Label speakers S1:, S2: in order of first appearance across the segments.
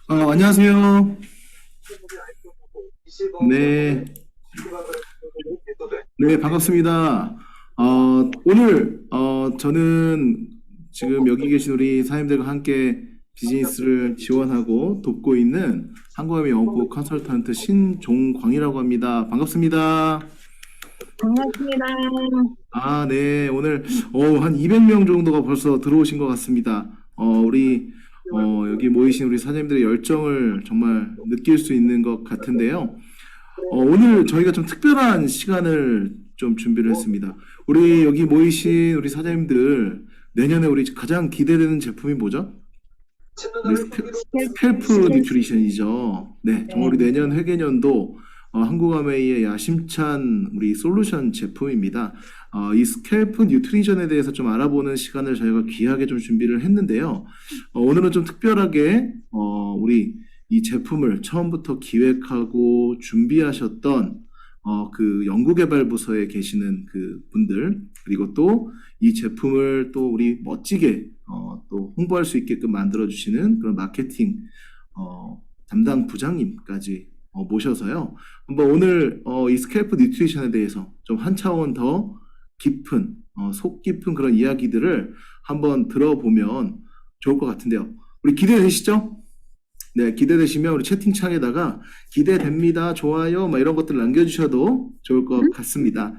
S1: 안녕하세요. 네, 네, 반갑습니다. 오늘, 저는 지금 여기 계신 우리 사장님들과 함께 비즈니스를 지원하고 돕고 있는 한국어미 영어국 컨설턴트 신종광이라고 합니다. 반갑습니다.
S2: 반갑습니다.
S1: 네, 오늘, 한 200명 정도가 벌써 들어오신 것 같습니다. 여기 모이신 우리 사장님들의 열정을 정말 느낄 수 있는 것 같은데요. 오늘 저희가 좀 특별한 시간을 좀 준비를 했습니다. 우리 여기 모이신 우리 사장님들, 내년에 우리 가장 기대되는 제품이 뭐죠? 우리 스캘프 뉴트리션이죠. 네, 정말 우리 내년 회계년도 한국아메이의 야심찬 우리 솔루션 제품입니다. 이 스캘프 뉴트리션에 대해서 좀 알아보는 시간을 저희가 귀하게 좀 준비를 했는데요. 오늘은 좀 특별하게 우리 이 제품을 처음부터 기획하고 준비하셨던 그 연구개발부서에 계시는 그 분들, 그리고 또 이 제품을 또 우리 멋지게 또 홍보할 수 있게끔 만들어주시는 그런 마케팅 담당 부장님까지 모셔서요. 한번 오늘 이 스캘프 뉴트리션에 대해서 좀 한 차원 더 깊은, 속 깊은 그런 이야기들을 한번 들어보면 좋을 것 같은데요. 우리 기대되시죠? 네, 기대되시면 우리 채팅창에다가 기대됩니다, 좋아요, 막 이런 것들 남겨주셔도 좋을 것 같습니다.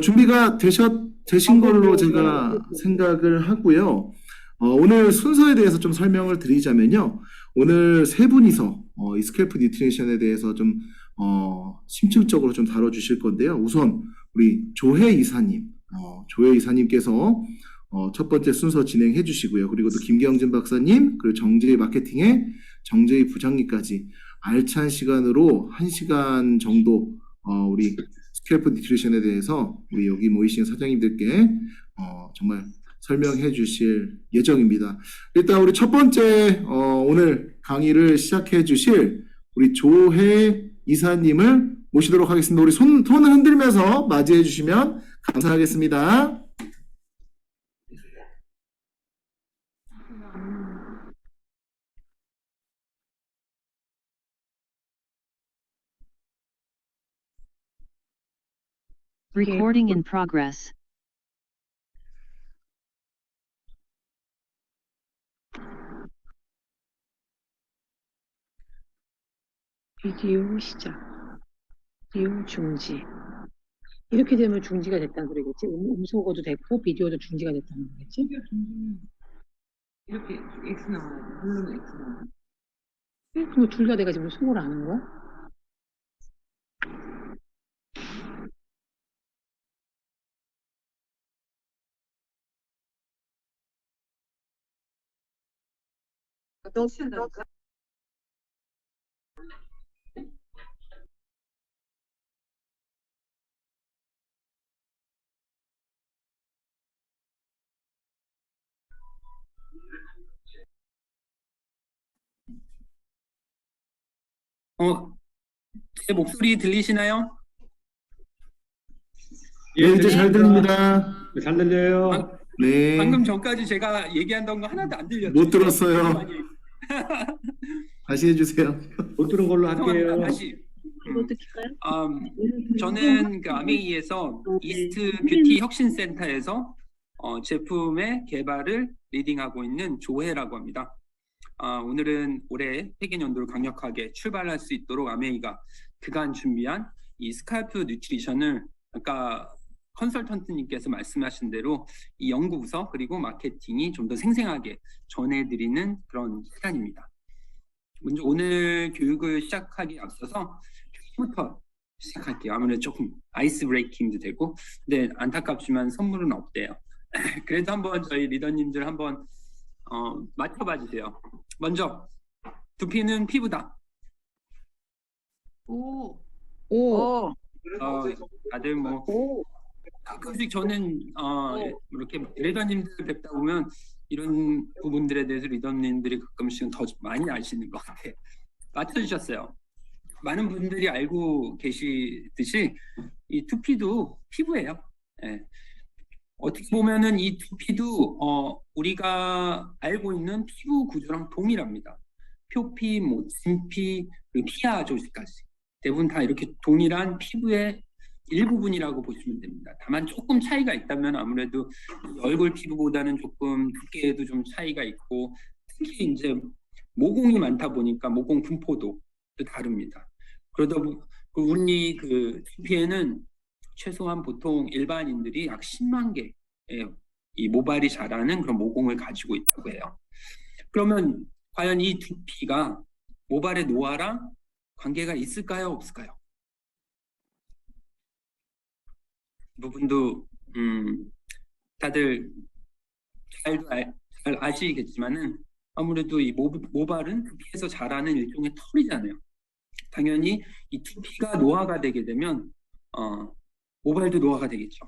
S1: 준비가 되신 걸로 제가 생각을 하고요. 오늘 순서에 대해서 좀 설명을 드리자면요. 오늘 세 분이서 이 스캘프 뉴트리션에 대해서 좀 심층적으로 좀 다뤄주실 건데요. 우선 우리 조혜 이사님, 조혜 이사님께서 첫 번째 순서 진행해 주시고요. 그리고 또 김경진 박사님, 그리고 정제이 마케팅의 정제이 부장님까지 알찬 시간으로 1시간 정도 우리 스캘프 뉴트리션에 대해서 우리 여기 모이신 사장님들께 정말 설명해 주실 예정입니다. 일단 우리 첫 번째 오늘 강의를 시작해 주실 우리 조혜 이사님을 모시도록 하겠습니다. 우리 손을 흔들면서 맞이해 주시면 감사하겠습니다.
S3: Recording in progress.
S2: 비디오 시작. 비디오 중지. 이렇게 되면 중지가 됐다는 소리겠지? 음소거도 됐고 비디오도 중지가 됐다는 거겠지?
S4: 비디오 중지는 이렇게 X 나와요. 물론 X 나와요.
S2: 그럼 둘 다 내가 지금 송을 아는 거야?
S4: 너 친다니까?
S5: 제 목소리 들리시나요?
S1: 네, 이제 잘 들립니다.
S6: 잘 들려요.
S1: 네.
S5: 방금 전까지 제가 얘기한던 거 하나도 안 들렸죠?
S1: 못 들었어요. 다시 해주세요.
S6: 못 들은 걸로 할게요.
S5: 다시.
S2: 어떻게 할까요?
S5: 저는 그 아메이에서 이스트 뷰티 혁신센터에서 제품의 개발을 리딩하고 있는 조혜라고 합니다. 오늘은 올해 회계연도를 강력하게 출발할 수 있도록 아메이가 그간 준비한 이 스칼프 뉴트리션을 아까 컨설턴트님께서 말씀하신 대로 이 연구부서 그리고 마케팅이 좀 더 생생하게 전해드리는 그런 시간입니다. 먼저 오늘 교육을 시작하기 앞서서 교육부터 시작할게요. 아무래도 조금 아이스 브레이킹도 되고, 근데 안타깝지만 선물은 없대요. 그래도 한번 저희 리더님들 한번 맞춰봐 주세요. 먼저 두피는 피부다.
S4: 오.
S2: 오.
S5: 다들 뭐
S2: 오.
S5: 가끔씩 저는 이렇게 리더님들 뵙다 보면 이런 부분들에 대해서 리더님들이 가끔씩은 더 많이 아시는 것 같아요. 맞춰주셨어요. 많은 분들이 알고 계시듯이 이 두피도 피부예요. 예. 어떻게 보면은 이 두피도 우리가 알고 있는 피부 구조랑 동일합니다. 표피, 뭐 진피, 그리고 피하 조직까지 대부분 다 이렇게 동일한 피부의 일부분이라고 보시면 됩니다. 다만 조금 차이가 있다면 아무래도 얼굴 피부보다는 조금 두께에도 좀 차이가 있고 특히 이제 모공이 많다 보니까 모공 분포도 또 다릅니다. 그러다 보니 우리 그 두피에는 최소한 보통 일반인들이 약 10만 개의 이 모발이 자라는 그런 모공을 가지고 있다고 해요. 그러면 과연 이 두피가 모발의 노화랑 관계가 있을까요, 없을까요? 이 부분도 다들 잘 아시겠지만은 아무래도 이 모발은 두피에서 자라는 일종의 털이잖아요. 당연히 이 두피가 노화가 되게 되면 모발도 노화가 되겠죠.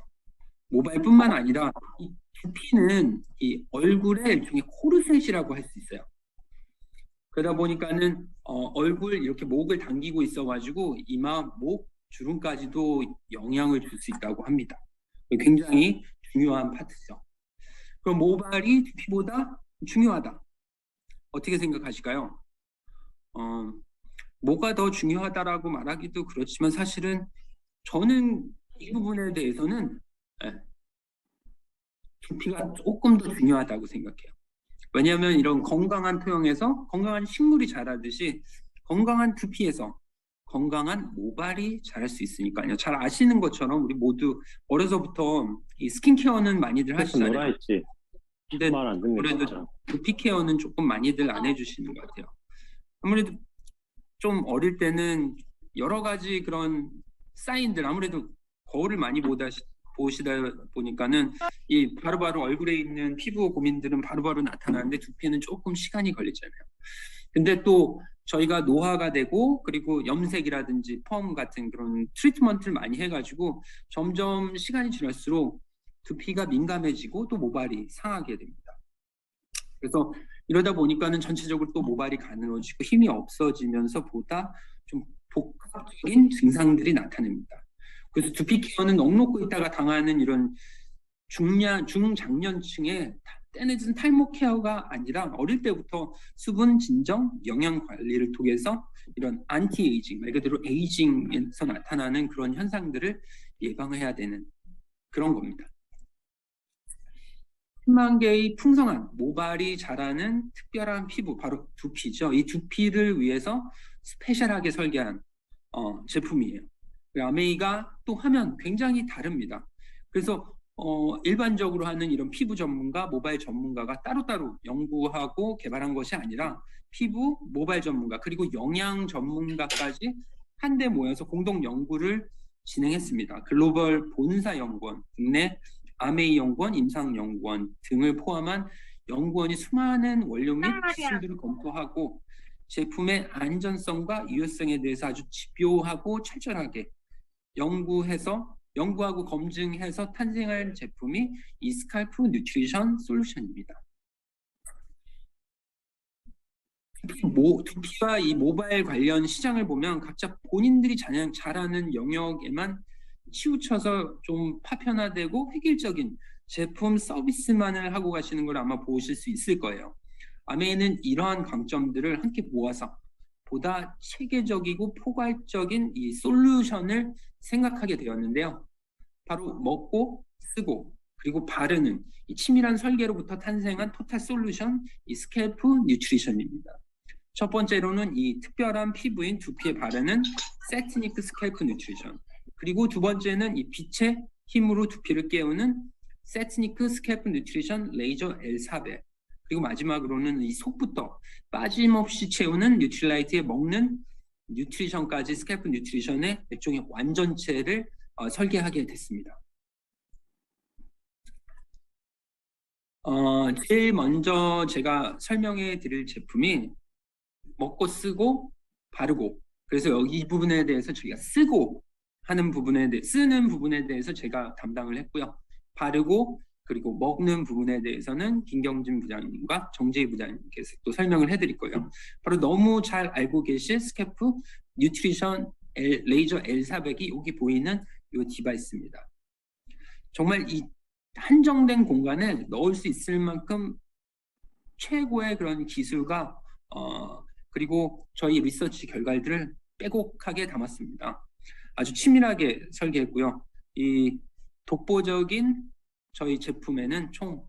S5: 모발뿐만 아니라 이 두피는 이 얼굴의 일종의 코르셋이라고 할 수 있어요. 그러다 보니까는 얼굴 이렇게 목을 당기고 있어가지고 이마, 목, 주름까지도 영향을 줄 수 있다고 합니다. 굉장히 중요한 파트죠. 그럼 모발이 두피보다 중요하다. 어떻게 생각하실까요? 뭐가 더 중요하다라고 말하기도 그렇지만 사실은 저는 이 부분에 대해서는 두피가 조금 더 중요하다고 생각해요. 왜냐하면 이런 건강한 토양에서 건강한 식물이 자라듯이 건강한 두피에서 건강한 모발이 자랄 수 있으니까요. 잘 아시는 것처럼 우리 모두 어려서부터 이 스킨케어는 많이들 하시잖아요.
S6: 놀아있지.
S5: 근데
S6: 말 안 듣네.
S5: 그래도
S6: 진짜.
S5: 두피 케어는 조금 많이들 안 해주시는 것 같아요. 아무래도 좀 어릴 때는 여러 가지 그런 사인들, 아무래도 거울을 많이 보시다 보니까는 이 바로바로 얼굴에 있는 피부 고민들은 바로바로 나타나는데 두피는 조금 시간이 걸리잖아요. 근데 또 저희가 노화가 되고 그리고 염색이라든지 펌 같은 그런 트리트먼트를 많이 해가지고 점점 시간이 지날수록 두피가 민감해지고 또 모발이 상하게 됩니다. 그래서 이러다 보니까는 전체적으로 또 모발이 가늘어지고 힘이 없어지면서 보다 좀 복합적인 증상들이 나타납니다. 그래서 두피 케어는 넉넉고 있다가 당하는 이런 중장년층의 떼내진 탈모 케어가 아니라 어릴 때부터 수분 진정, 영양 관리를 통해서 이런 안티에이징, 말 그대로 에이징에서 나타나는 그런 현상들을 예방해야 되는 그런 겁니다. 10만 개의 풍성한 모발이 자라는 특별한 피부, 바로 두피죠. 이 두피를 위해서 스페셜하게 설계한 제품이에요. 아메이가 또 하면 굉장히 다릅니다. 그래서 일반적으로 하는 이런 피부 전문가, 모발 전문가가 따로따로 연구하고 개발한 것이 아니라 피부, 모발 전문가, 그리고 영양 전문가까지 한데 모여서 공동 연구를 진행했습니다. 글로벌 본사 연구원, 국내 아메이 연구원, 임상 연구원 등을 포함한 연구원이 수많은 원료 및 기술들을 검토하고 제품의 안전성과 유효성에 대해서 아주 집요하고 철저하게 연구하고 검증해서 탄생한 제품이 이 스칼프 뉴트리션 솔루션입니다. 두피와 이 모발 관련 시장을 보면 각자 본인들이 잘하는 영역에만 치우쳐서 좀 파편화되고 획일적인 제품 서비스만을 하고 가시는 걸 아마 보실 수 있을 거예요. 아메이는 이러한 강점들을 함께 모아서 보다 체계적이고 포괄적인 이 솔루션을 생각하게 되었는데요. 바로 먹고 쓰고 그리고 바르는 이 치밀한 설계로부터 탄생한 토탈 솔루션, 이 스캘프 뉴트리션입니다. 첫 번째로는 이 특별한 피부인 두피에 바르는 세트니크 스캘프 뉴트리션, 그리고 두 번째는 이 빛의 힘으로 두피를 깨우는 세트니크 스캘프 뉴트리션 레이저 L400, 그리고 마지막으로는 이 속부터 빠짐없이 채우는 뉴트릴라이트에 먹는 뉴트리션까지 스캘프 뉴트리션의 일종의 완전체를 설계하게 됐습니다. 제일 먼저 제가 설명해 드릴 제품이 먹고 쓰고 바르고, 그래서 여기 이 부분에 대해서 저희가 쓰고 하는 쓰는 부분에 대해서 제가 담당을 했고요. 바르고 그리고 먹는 부분에 대해서는 김경진 부장님과 정재희 부장님께서 또 설명을 해드릴 거예요. 바로 너무 잘 알고 계실 스캘프 뉴트리션 레이저 L400이 여기 보이는 이 디바이스입니다. 정말 이 한정된 공간에 넣을 수 있을 만큼 최고의 그런 기술과 그리고 저희 리서치 결과들을 빼곡하게 담았습니다. 아주 치밀하게 설계했고요. 이 독보적인 저희 제품에는 총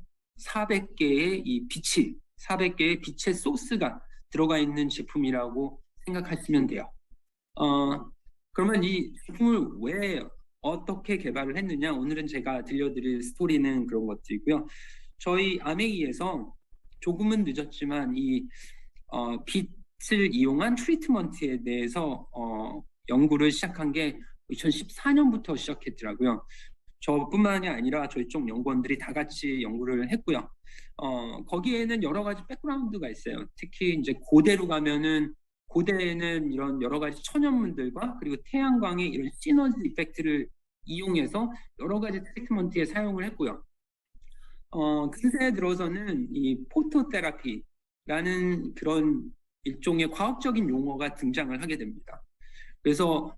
S5: 400개의 이 빛이 400개의 빛의 소스가 들어가 있는 제품이라고 생각하시면 돼요. 그러면 이 제품을 왜 어떻게 개발을 했느냐? 오늘은 제가 들려드릴 스토리는 그런 것들이고요. 저희 아메이에서 조금은 늦었지만 이 빛을 이용한 트리트먼트에 대해서 연구를 시작한 게 2014년부터 시작했더라고요. 저뿐만이 아니라 저희 쪽 연구원들이 다 같이 연구를 했고요. 거기에는 여러 가지 백그라운드가 있어요. 특히 이제 고대로 가면은 고대에는 이런 여러 가지 천연물들과 그리고 태양광의 이런 시너지 이펙트를 이용해서 여러 가지 트리트먼트에 사용을 했고요. 근세에 들어서는 이 포토테라피라는 그런 일종의 과학적인 용어가 등장을 하게 됩니다. 그래서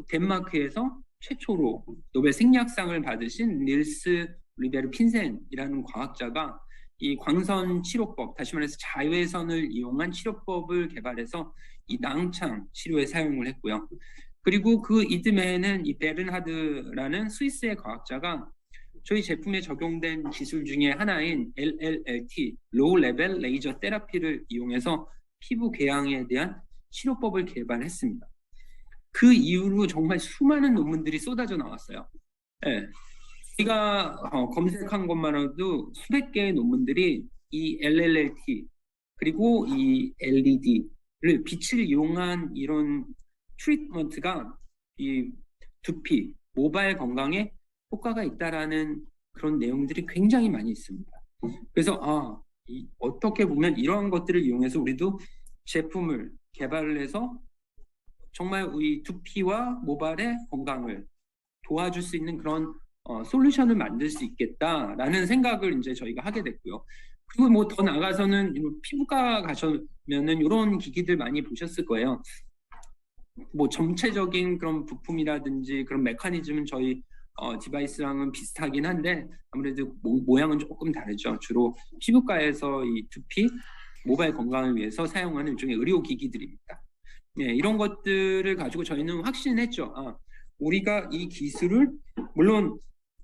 S5: 덴마크에서 최초로 노벨 생리학상을 받으신 닐스 리베르 핀센이라는 과학자가 이 광선 치료법, 다시 말해서 자외선을 이용한 치료법을 개발해서 이 낭창 치료에 사용을 했고요. 그리고 그 이듬해에는 이 베른하드라는 스위스의 과학자가 저희 제품에 적용된 기술 중에 하나인 LLLT, 로우 레벨 레이저 테라피를 이용해서 피부 궤양에 대한 치료법을 개발했습니다. 그 이후로 정말 수많은 논문들이 쏟아져 나왔어요. 네. 제가 검색한 것만으로도 수백 개의 논문들이 이 LLLT 그리고 이 LED를 빛을 이용한 이런 트리트먼트가 이 두피, 모발 건강에 효과가 있다라는 그런 내용들이 굉장히 많이 있습니다. 그래서 어떻게 보면 이러한 것들을 이용해서 우리도 제품을 개발을 해서 정말 우리 두피와 모발의 건강을 도와줄 수 있는 그런 솔루션을 만들 수 있겠다라는 생각을 이제 저희가 하게 됐고요. 그리고 뭐 더 나가서는 피부과 가시면은 이런 기기들 많이 보셨을 거예요. 뭐 전체적인 그런 부품이라든지 그런 메커니즘은 저희 디바이스랑은 비슷하긴 한데 아무래도 모양은 조금 다르죠. 주로 피부과에서 이 두피, 모발 건강을 위해서 사용하는 일종의 의료기기들입니다. 네, 이런 것들을 가지고 저희는 확신했죠. 우리가 이 기술을 물론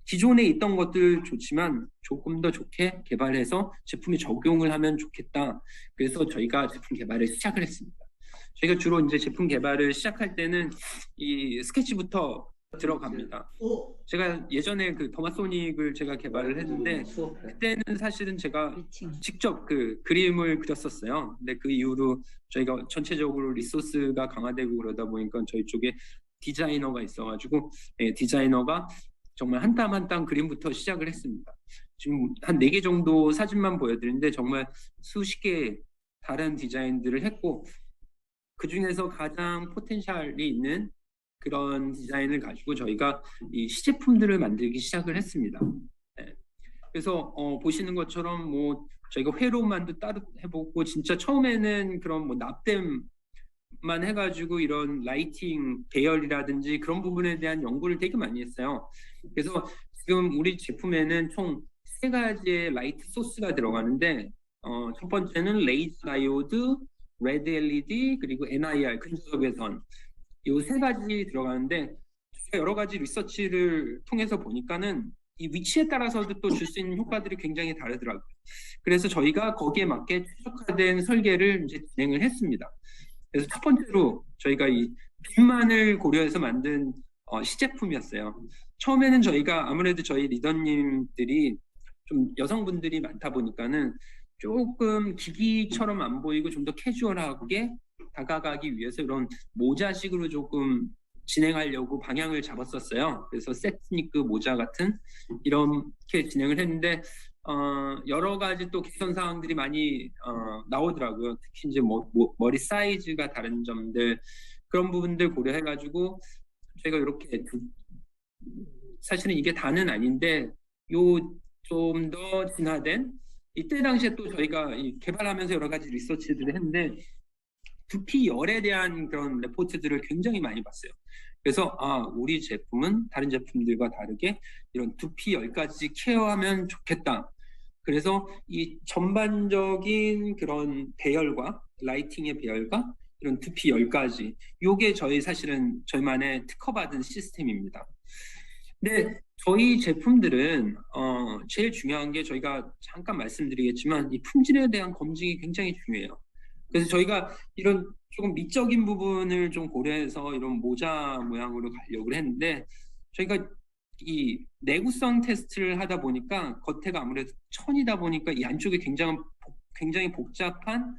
S5: 기존에 있던 것들 좋지만 조금 더 좋게 개발해서 제품에 적용을 하면 좋겠다. 그래서 저희가 제품 개발을 시작을 했습니다. 저희가 주로 이제 제품 개발을 시작할 때는 이 스케치부터 들어갑니다. 제가 예전에 그 더마소닉을 제가 개발을 했는데 그때는 사실은 제가 직접 그 그림을 그렸었어요. 근데 그 이후로 저희가 전체적으로 리소스가 강화되고 그러다 보니까 저희 쪽에 디자이너가 있어가지고 디자이너가 정말 한 땀 한 땀 그림부터 시작을 했습니다. 지금 한 4개 정도 사진만 보여드리는데 정말 수십 개의 다른 디자인들을 했고 그 중에서 가장 포텐셜이 있는 그런 디자인을 가지고 저희가 이 시제품들을 만들기 시작을 했습니다. 네. 그래서 보시는 것처럼 뭐 저희가 회로만도 따로 해보고 진짜 처음에는 그런 뭐 납땜만 해가지고 이런 라이팅 배열이라든지 그런 부분에 대한 연구를 되게 많이 했어요. 그래서 지금 우리 제품에는 총 3가지의 라이트 소스가 들어가는데 첫 번째는 레이저 다이오드, 레드 LED 그리고 NIR 근접외선 이 3가지 들어가는데 여러 가지 리서치를 통해서 보니까는 이 위치에 따라서도 또 줄 수 있는 효과들이 굉장히 다르더라고요. 그래서 저희가 거기에 맞게 최적화된 설계를 이제 진행을 했습니다. 그래서 첫 번째로 저희가 이 빛만을 고려해서 만든 시제품이었어요. 처음에는 저희가 아무래도 저희 리더님들이 좀 여성분들이 많다 보니까는 조금 기기처럼 안 보이고 좀 더 캐주얼하게 다가가기 위해서 이런 모자식으로 조금 진행하려고 방향을 잡았었어요. 그래서 세트니크 모자 같은 이렇게 진행을 했는데 여러 가지 또 개선 사항들이 많이 나오더라고요. 특히 이제 머리 사이즈가 다른 점들 그런 부분들 고려해가지고 저희가 이렇게 사실은 이게 다는 아닌데 요 좀 더 진화된 이때 당시에 또 저희가 개발하면서 여러 가지 리서치들을 했는데 두피 열에 대한 그런 레포트들을 굉장히 많이 봤어요. 그래서 우리 제품은 다른 제품들과 다르게 이런 두피 열까지 케어하면 좋겠다. 그래서 이 전반적인 그런 배열과 라이팅의 배열과 이런 두피 10가지. 요게 사실은 저희만의 특허받은 시스템입니다. 근데 저희 제품들은 제일 중요한 게 저희가 잠깐 말씀드리겠지만 이 품질에 대한 검증이 굉장히 중요해요. 그래서 저희가 이런 조금 미적인 부분을 좀 고려해서 이런 모자 모양으로 가려고 했는데 저희가 이 내구성 테스트를 하다 보니까 겉에가 아무래도 천이다 보니까 이 안쪽에 굉장히 복잡한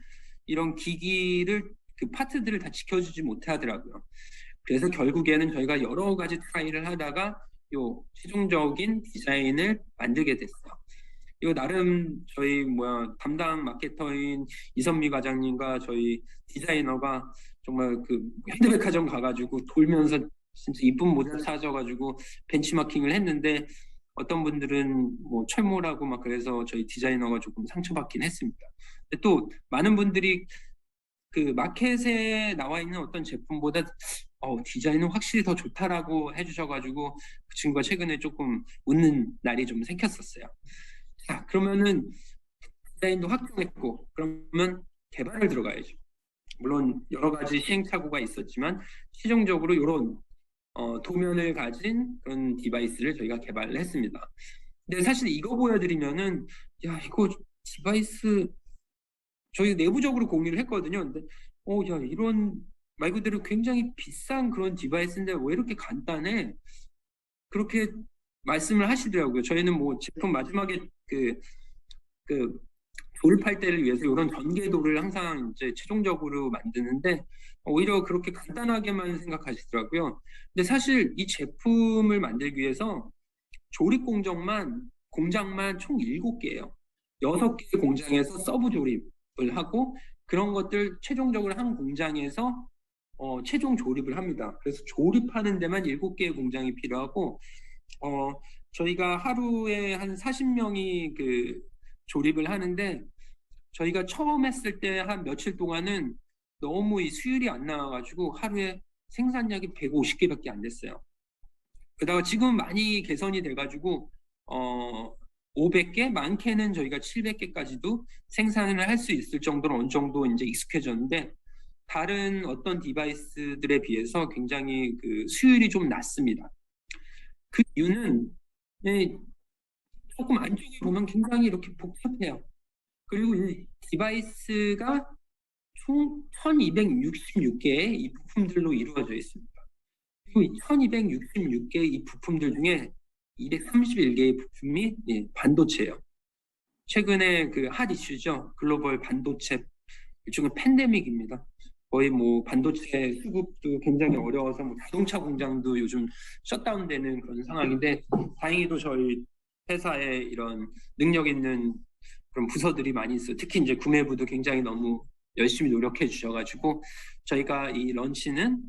S5: 이런 기기를 그 파트들을 다 지켜주지 못하더라고요. 그래서 결국에는 저희가 여러 가지 트라이를 하다가 요 최종적인 디자인을 만들게 됐어요. 이거 나름 저희 담당 마케터인 이선미 과장님과 저희 디자이너가 정말 그 현대백화점 가가지고 돌면서 진짜 이쁜 모자 찾아가지고 벤치마킹을 했는데 어떤 분들은 뭐 철모라고 막 그래서 저희 디자이너가 조금 상처받긴 했습니다. 근데 또 많은 분들이 그 마켓에 나와 있는 어떤 제품보다 디자인은 확실히 더 좋다라고 해주셔가지고 그 친구가 최근에 조금 웃는 날이 좀 생겼었어요. 자, 그러면은 디자인도 확정했고 그러면 개발을 들어가야죠. 물론 여러 가지 시행착오가 있었지만 최종적으로 이런 도면을 가진 그런 디바이스를 저희가 개발을 했습니다. 근데 사실 이거 보여드리면은 야 이거 디바이스 저희 내부적으로 공유를 했거든요. 근데 야 이런 말 그대로 굉장히 비싼 그런 디바이스인데 왜 이렇게 간단해? 그렇게 말씀을 하시더라고요. 저희는 뭐 제품 마지막에 그 조립할 때를 위해서 이런 전개도를 항상 이제 최종적으로 만드는데 오히려 그렇게 간단하게만 생각하시더라고요. 근데 사실 이 제품을 만들기 위해서 조립 공장만 총 7개예요. 6개 공장에서 서브 조립을 하고 그런 것들 최종적으로 한 공장에서 최종 조립을 합니다. 그래서 조립하는 데만 7개의 공장이 필요하고 저희가 하루에 한 40명이 그 조립을 하는데 저희가 처음 했을 때 한 며칠 동안은 너무 이 수율이 안 나와가지고 하루에 생산량이 150개밖에 안 됐어요. 그러다가 지금 많이 개선이 돼가지고 500개, 많게는 저희가 700개까지도 생산을 할 수 있을 정도로 어느 정도 이제 익숙해졌는데 다른 어떤 디바이스들에 비해서 굉장히 그 수율이 좀 낮습니다. 그 이유는 조금 안쪽에 보면 굉장히 이렇게 복잡해요. 그리고 이 디바이스가 총 1266개의 이 부품들로 이루어져 있습니다. 그리고 이 1266개의 이 부품들 중에 231개의 부품이 반도체예요. 최근에 그 핫 이슈죠. 글로벌 반도체 일종의 팬데믹입니다. 거의 뭐 반도체 수급도 굉장히 어려워서 뭐 자동차 공장도 요즘 셧다운되는 그런 상황인데 다행히도 저희 회사에 이런 능력 있는 그런 부서들이 많이 있어요. 특히 이제 구매부도 굉장히 너무 열심히 노력해 주셔가지고 저희가 이 런치는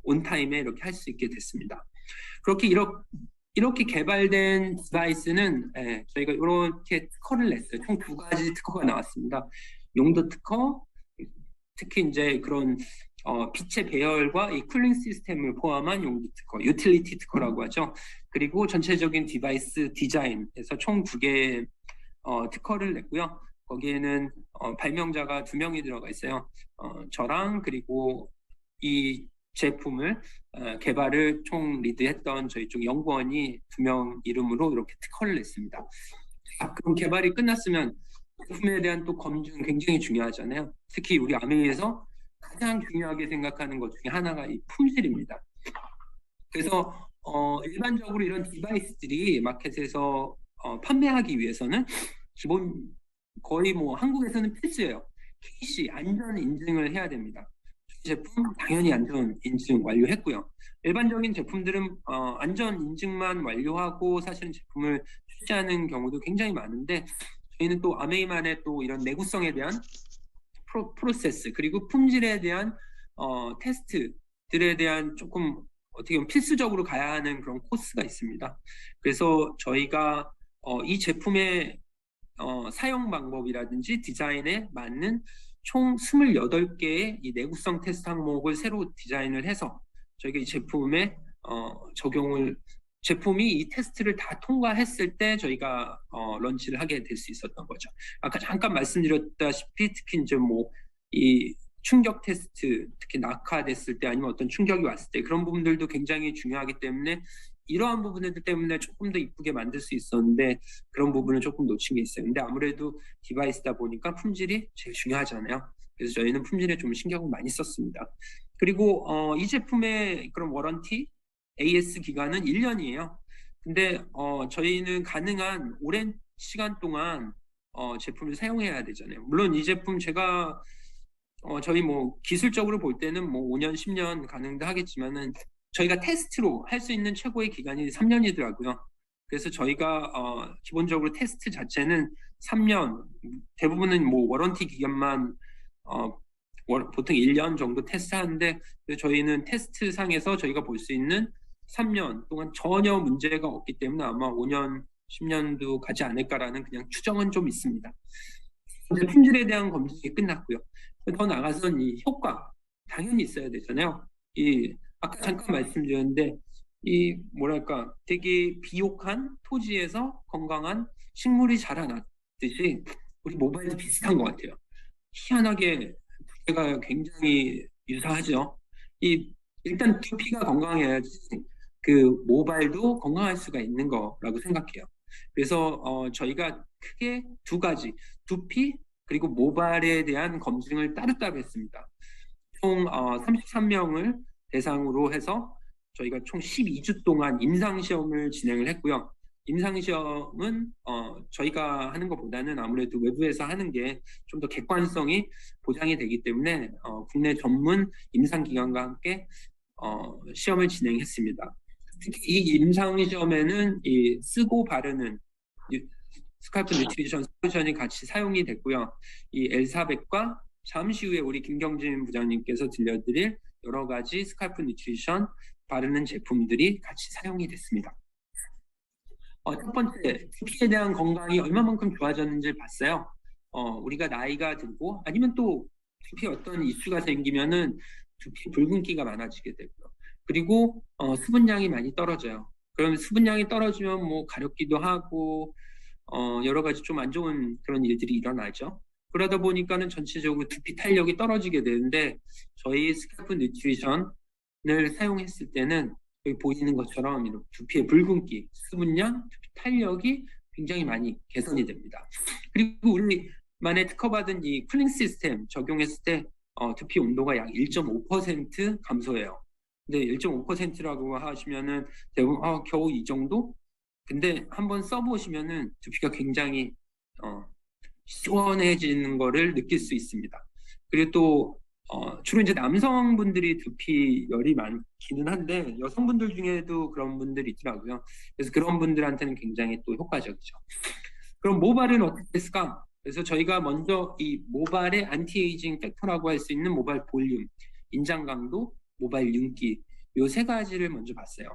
S5: 온타임에 이렇게 할 수 있게 됐습니다. 그렇게 이렇게 개발된 디바이스는 저희가 이렇게 특허를 냈어요. 총 2가지 특허가 나왔습니다. 용도 특허, 특히 이제 그런 빛의 배열과 이 쿨링 시스템을 포함한 용도 특허, 유틸리티 특허라고 하죠. 그리고 전체적인 디바이스 디자인에서 총 2개의 특허를 냈고요. 거기에는 발명자가 2명이 들어가 있어요. 저랑 그리고 이 제품을 개발을 총 리드했던 저희 쪽 연구원이 2명 이름으로 이렇게 특허를 냈습니다. 그럼 개발이 끝났으면 제품에 대한 또 검증 굉장히 중요하잖아요. 특히 우리 아메이에서 가장 중요하게 생각하는 것 중에 하나가 이 품질입니다. 그래서 일반적으로 이런 디바이스들이 마켓에서 판매하기 위해서는 기본 거의 뭐 한국에서는 필수예요. KC 안전 인증을 해야 됩니다. 제품 당연히 안전 인증 완료했고요. 일반적인 제품들은 안전 인증만 완료하고 사실은 제품을 출시하는 경우도 굉장히 많은데 저희는 또 아메이만의 또 이런 내구성에 대한 프로세스 그리고 품질에 대한 테스트들에 대한 조금 어떻게 보면 필수적으로 가야 하는 그런 코스가 있습니다. 그래서 저희가 이 제품의 사용 방법이라든지 디자인에 맞는 총 28개의 이 내구성 테스트 항목을 새로 디자인을 해서 저희가 이 제품에 제품이 이 테스트를 다 통과했을 때 저희가 런치를 하게 될 수 있었던 거죠. 아까 잠깐 말씀드렸다시피 특히 이제 뭐 이 충격 테스트, 특히 낙하됐을 때 아니면 어떤 충격이 왔을 때 그런 부분들도 굉장히 중요하기 때문에 이러한 부분들 때문에 조금 더 이쁘게 만들 수 있었는데 그런 부분을 조금 놓친 게 있어요. 근데 아무래도 디바이스다 보니까 품질이 제일 중요하잖아요. 그래서 저희는 품질에 좀 신경을 많이 썼습니다. 그리고 이 제품의 그런 워런티 AS 기간은 1년이에요. 근데 저희는 가능한 오랜 시간 동안 제품을 사용해야 되잖아요. 물론 이 제품 제가 저희 뭐 기술적으로 볼 때는 뭐 5년, 10년 가능도 하겠지만은 저희가 테스트로 할 수 있는 최고의 기간이 3년이더라고요. 그래서 저희가 기본적으로 테스트 자체는 3년, 대부분은 뭐 워런티 기간만 보통 1년 정도 테스트하는데 저희는 테스트 상에서 저희가 볼 수 있는 3년 동안 전혀 문제가 없기 때문에 아마 5년, 10년도 가지 않을까라는 그냥 추정은 좀 있습니다. 이제 품질에 대한 검증이 끝났고요. 더 나아가서는 이 효과 당연히 있어야 되잖아요. 아까 잠깐 말씀드렸는데 이 뭐랄까 되게 비옥한 토지에서 건강한 식물이 자라났듯이 우리 모바일도 비슷한 것 같아요. 희한하게 두께가 굉장히 유사하죠. 일단 두피가 건강해야지 그 모바일도 건강할 수가 있는 거라고 생각해요. 그래서 저희가 크게 두 가지 두피 그리고 모발에 대한 검증을 따로따로 했습니다. 총 33명을 대상으로 해서 저희가 총 12주 동안 임상시험을 진행을 했고요. 임상시험은 저희가 하는 것보다는 아무래도 외부에서 하는 게 좀 더 객관성이 보장이 되기 때문에 국내 전문 임상기관과 함께 시험을 진행했습니다. 특히 이 임상시험에는 이 쓰고 바르는 스칼프 뉴트리션 솔루션이 같이 사용이 됐고요. 이 엘사백과 잠시 후에 우리 김경진 부장님께서 들려드릴 여러 가지 스칼프 뉴트리션 바르는 제품들이 같이 사용이 됐습니다. 첫 번째, 두피에 대한 건강이 얼마만큼 좋아졌는지를 봤어요. 우리가 나이가 들고 아니면 또 두피에 어떤 이슈가 생기면은 두피 붉은기가 많아지게 되고요. 그리고 수분량이 많이 떨어져요. 그러면 수분량이 떨어지면 뭐 가렵기도 하고 여러 가지 좀 안 좋은 그런 일들이 일어나죠. 그러다 보니까는 전체적으로 두피 탄력이 떨어지게 되는데 저희 스칼프 뉴트리션을 사용했을 때는 여기 보이는 것처럼 이렇게 두피의 붉은기, 수분량, 두피 탄력이 굉장히 많이 개선이 됩니다. 그리고 우리만의 특허받은 이 쿨링 시스템 적용했을 때 두피 온도가 약 1.5% 감소해요. 근데 1.5%라고 하시면은 대부분 겨우 이 정도? 근데 한번 써보시면은 두피가 굉장히 시원해지는 거를 느낄 수 있습니다. 그리고 또 주로 이제 남성분들이 두피 열이 많기는 한데 여성분들 중에도 그런 분들이 있더라고요. 그래서 그런 분들한테는 굉장히 또 효과적이죠. 그럼 모발은 어떻게 했을까? 그래서 저희가 먼저 이 모발의 안티에이징 팩터라고 할 수 있는 모발 볼륨, 인장 강도, 모발 윤기 요 세 가지를 먼저 봤어요.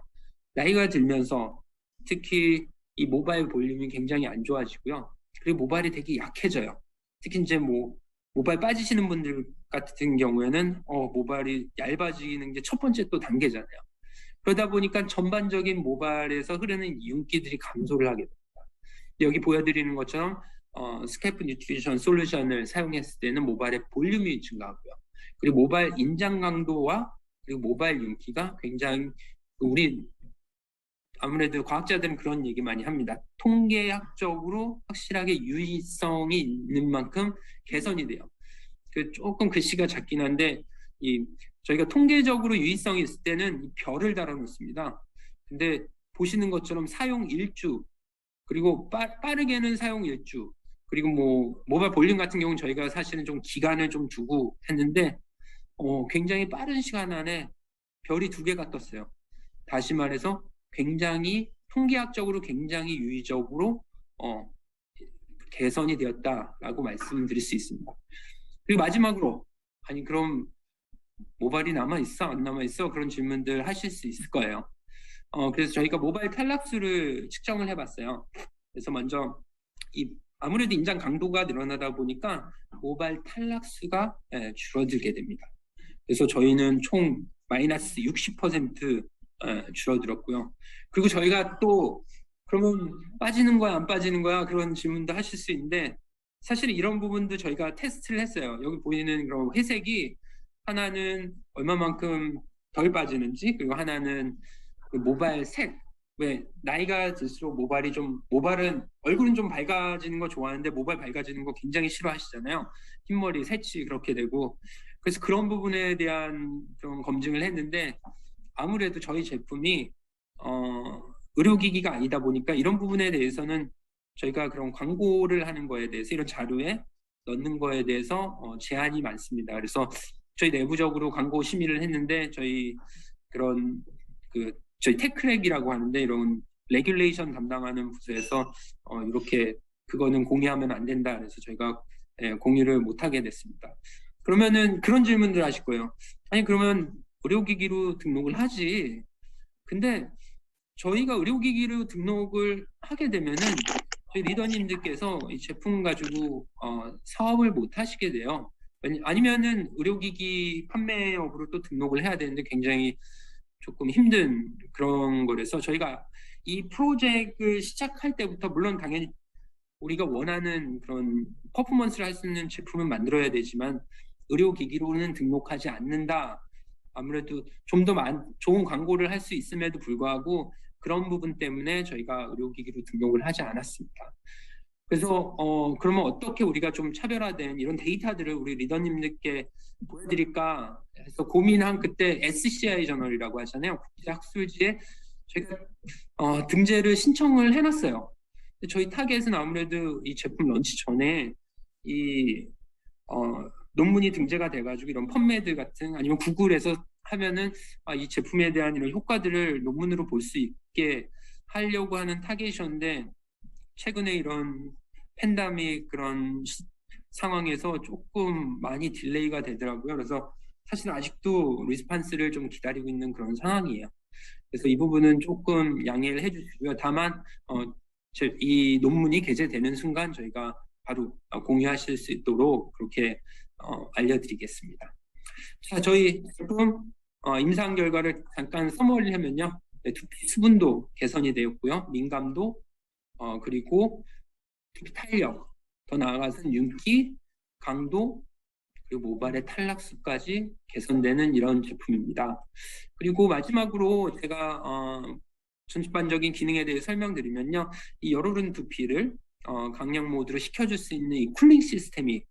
S5: 나이가 들면서 특히 이 모발 볼륨이 굉장히 안 좋아지고요. 그리고 모발이 되게 약해져요. 특히 이제 뭐 모발 빠지시는 분들 같은 경우에는 모발이 얇아지는 게 첫 번째 또 단계잖아요. 그러다 보니까 전반적인 모발에서 흐르는 윤기들이 감소를 하게 됩니다. 여기 보여드리는 것처럼 스칼프 뉴트리션 솔루션을 사용했을 때는 모발의 볼륨이 증가하고요. 그리고 모발 인장 강도와 그리고 모발 윤기가 굉장히 우리 아무래도 과학자들은 그런 얘기 많이 합니다. 통계학적으로 확실하게 유의성이 있는 만큼 개선이 돼요. 조금 글씨가 작긴 한데 저희가 통계적으로 유의성이 있을 때는 이 별을 달아놓습니다. 근데 보시는 것처럼 사용 1주 그리고 빠르게는 사용 1주 그리고 뭐 모발 볼륨 같은 경우는 저희가 사실은 좀 기간을 좀 두고 했는데 굉장히 빠른 시간 안에 별이 2개가 떴어요. 다시 말해서 굉장히 통계학적으로 굉장히 유의적으로 개선이 되었다라고 말씀드릴 수 있습니다. 그리고 마지막으로 아니 그럼 모발이 남아있어? 안 남아있어? 그런 질문들 하실 수 있을 거예요. 그래서 저희가 모발 탈락수를 측정을 해봤어요. 그래서 먼저 아무래도 인장 강도가 늘어나다 보니까 모발 탈락수가 줄어들게 됩니다. 그래서 저희는 총 마이너스 60% 줄어들었고요. 그리고 저희가 또 그러면 빠지는 거야 안 빠지는 거야 그런 질문도 하실 수 있는데 사실 이런 부분도 저희가 테스트를 했어요. 여기 보이는 그런 회색이 하나는 얼마만큼 덜 빠지는지, 그리고 하나는 그 모발 색. 왜 나이가 들수록 모발은 얼굴은 좀 밝아지는 거 좋아하는데 모발 밝아지는 거 굉장히 싫어하시잖아요. 흰머리, 새치 그렇게 되고. 그래서 그런 부분에 대한 좀 검증을 했는데 아무래도 저희 제품이 의료기기가 아니다 보니까 이런 부분에 대해서는 저희가 그런 광고를 하는 거에 대해서 이런 자료에 넣는 거에 대해서 제한이 많습니다. 그래서 저희 내부적으로 광고 심의를 했는데 저희 테크렉이라고 하는데 이런 레귤레이션 담당하는 부서에서 이렇게 그거는 공유하면 안 된다. 그래서 저희가 공유를 못 하게 됐습니다. 그러면은 그런 질문들 하실 거예요. 아니 그러면 의료기기로 등록을 하지. 근데 저희가 의료기기로 등록을 하게 되면은 저희 리더님들께서 이 제품 가지고 사업을 못 하시게 돼요. 아니면은 의료기기 판매업으로 또 등록을 해야 되는데 굉장히 조금 힘든 그런 거라서 저희가 이 프로젝트를 시작할 때부터 물론 당연히 우리가 원하는 그런 퍼포먼스를 할 수 있는 제품을 만들어야 되지만 의료기기로는 등록하지 않는다. 아무래도 좀 더 좋은 광고를 할 수 있음에도 불구하고 그런 부분 때문에 저희가 의료기기로 등록을 하지 않았습니다. 그래서 그러면 어떻게 우리가 좀 차별화된 이런 데이터들을 우리 리더님들께 보여드릴까 해서 고민한 그때 SCI 저널이라고 하잖아요. 국제학술지에 저희가 등재를 신청을 해놨어요. 저희 타겟은 아무래도 이 제품 런치 전에 이 논문이 등재가 돼가지고 이런 펀메드 같은 아니면 구글에서 하면은 이 제품에 대한 이런 효과들을 논문으로 볼 수 있게 하려고 하는 타겟이었는데 최근에 이런 팬데믹 그런 상황에서 조금 많이 딜레이가 되더라고요. 그래서 사실 아직도 리스판스를 좀 기다리고 있는 그런 상황이에요. 그래서 이 부분은 조금 양해를 해주시고요. 다만 이 논문이 게재되는 순간 저희가 바로 공유하실 수 있도록 그렇게 알려드리겠습니다. 자, 저희 제품 임상 결과를 잠깐 서머리를 하면요. 두피 수분도 개선이 되었고요. 민감도 그리고 두피 탄력, 더 나아가서는 윤기, 강도, 그리고 모발의 탈락수까지 개선되는 이런 제품입니다. 그리고 마지막으로 제가 전반적인 기능에 대해 설명드리면요. 이 열오른 두피를 강력 모드로 식혀줄 수 있는 이 쿨링 시스템이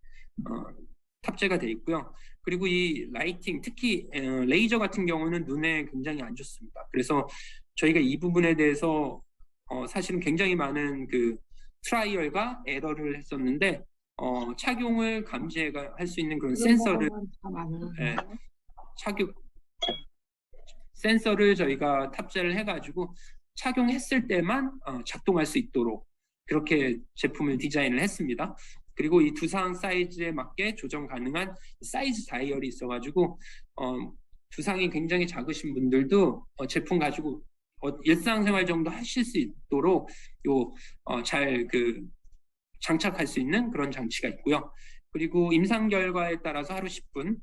S5: 탑재가 되어 있고요. 그리고 이 라이팅, 특히 레이저 같은 경우는 눈에 굉장히 안 좋습니다. 그래서 저희가 이 부분에 대해서 사실은 굉장히 많은 그 트라이얼과 에러를 했었는데 착용을 감지할 수 있는 그런 센서를 저희가 탑재를 해가지고 착용했을 때만 작동할 수 있도록 그렇게 제품을 디자인을 했습니다. 그리고 이 두상 사이즈에 맞게 조정 가능한 사이즈 다이얼이 있어가지고 두상이 굉장히 작으신 분들도 제품 가지고 일상생활 정도 하실 수 있도록 잘 장착할 수 있는 그런 장치가 있고요. 그리고 임상 결과에 따라서 하루 10분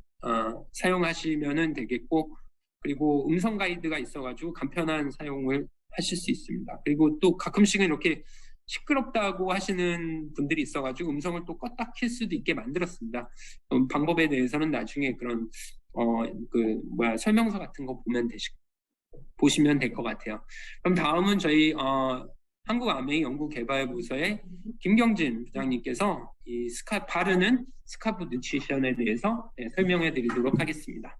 S5: 사용하시면 되겠고, 그리고 음성 가이드가 있어가지고 간편한 사용을 하실 수 있습니다. 그리고 또 가끔씩은 이렇게 시끄럽다고 하시는 분들이 있어가지고 음성을 또 껐다 킬 수도 있게 만들었습니다. 방법에 대해서는 나중에 그런 설명서 같은 거 보시면 될 것 같아요. 그럼 다음은 저희 한국아메이 연구개발부서의 김경진 부장님께서 이 바르는 스카프 뉴트리션에 대해서 설명해 드리도록 하겠습니다.